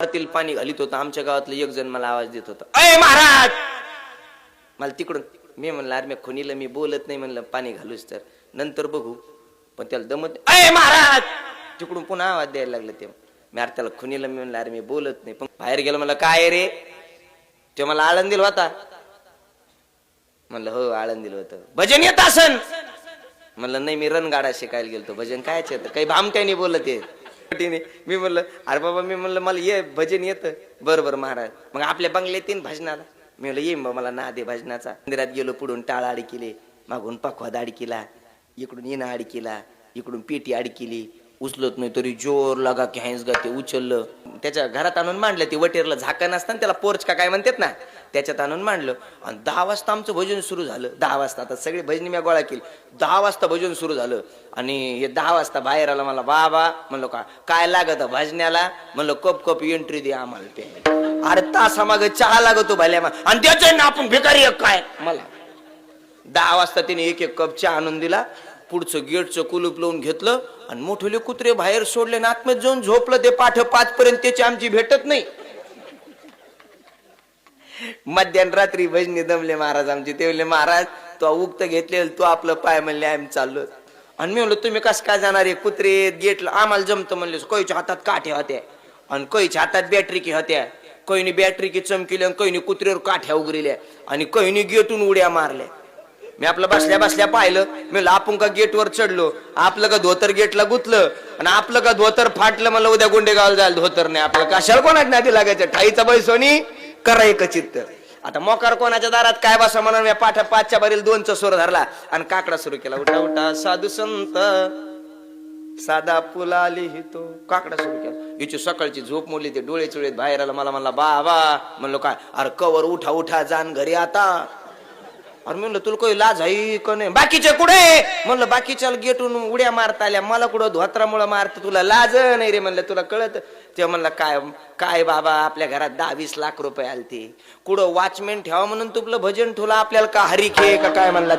तील पाणी घालीत होतं. आमच्या गावातलं एक जण मला आवाज देत होता, अय महाराज. मला तिकडून मी म्हणलं, अरे मी खुनीला मी बोलत नाही म्हणलं पाणी घालूच तर नंतर बघू. पण त्याला दमत, अय महाराज. तिकडून पुन्हा आवाज द्यायला लागलं. ते मी अरे त्याला खुनीला मी म्हणलं, अरे मी बोलत नाही. पण बाहेर गेलो, मला काय रे. ते मला आळंदीला होता. म्हणलं हो आळंदीला होतं. भजन येत असन. म्हणलं नाही, मी रणगाडा शिकायला गेलतो. भजन कायच येतं, काही भामट्याने बोलत आहे. मी म्हणलं अरे बाबा, मी म्हणलं मला ये भजन येतं. बरोबर महाराज. मग आपल्या बंगल्यात येईन भजनाला. मी म्हणलं येईन बा, मला नाद आहे भजनाचा. मंदिरात गेलो, पुढून टाळ अडकिले, मागून पखवाद अडकिला, इकडून येणं अडकिला, इकडून पेटी अडकिली. उचलत नाही तरी जोर लागा की हॅन्स गा ते उचललं. त्याच्या घरात आणून मांडलं. ते वटेरला झाकण असतं त्याला, पोर्च का काय म्हणतात ना, त्याच्यात आणून मांडलं. आणि 10 वाजता आमचं भजन सुरू झालं. 10 वाजता आता सगळे भजनी मी गोळा केली. 10 वाजता भजन सुरू झालं. आणि हे 10 वाजता बाहेर आला. मला बाबा म्हणलो काय लागत भजण्याला. म्हणलं कप कप एंट्री दे आम्हाला प्यायला. अरे तासामाग चहा लागतो भल्या. आणि त्याच्या ना आपण भिकारी काय. मला 10 वाजता तिने एक एक कप चहा आणून दिला. पुढचं गेटचं कुलूप लावून घेतलं आणि मोठे कुत्रे बाहेर सोडले ना आतमध्ये जाऊन झोपलं. ते पाठ 5 पर्यंत त्याची आमची भेटत नाही. मध्यान रात्री भजनी दमले महाराज आमचे. ते म्हणले महाराज तो उक्त घेतले, तो आपलं पाय म्हणले आम्ही चाललो. आणि मी म्हणलो तुम्ही कसं काय जाणार आहे. कुत्रे गेटला आम्हाला जमतं म्हणले. कोईच्या हातात काठ्या होत्या आणि कोईच्या हातात बॅटरी की होत्या. कोईनी बॅटरी की चमकिल्या आणि कोईनी कुत्र्यावर काठ्या उघरिल्या आणि कोईनी गेटून उड्या मारल्या. मी आपलं बसल्या बसल्या पाहिलं. मी आपण का गेटवर चढलो, आपलं का धोतर गेटला गुतलं आणि आपलं का धोतर फाटलं. मला उद्या गुंडेगावला जायला धोतर नाही आपलं. कशाला कोणाच्या नादी लागायचं. ठाईचा बैसोनी करा एक चित्त. आता मोकार कोणाच्या दारात काय बसा म्हणून मी पाठ 5च्या बारील 2चा सूर धरला आणि काकडा सुरू केला. उठा उठा साधू संत साधा पुला लिहितो. काकडा सुरू केला. हिची सकाळची झोप मोडली. ते डोळे चुळेत बाहेर आला. मला म्हणला बाबा. म्हणलो काय. अरे कवर उठा उठा जाण घरी आता. अरे म्हणलं तुला काही लाज आहे का नाही. बाकीचे कुठे. म्हणलं बाकीच्या गेटून उड्या मारता आल्या, मला कुठं धोत्रामुळं मारत. तुला लाज नाही रे. म्हणलं तुला कळत. ते म्हणलं काय काय बाबा, आपल्या घरात 10-20 लाख रुपये आलते. कुठं वॉचमॅन ठेवा म्हणून तुला भजन ठेवलं आपल्याला का हरिखे का काय म्हणला.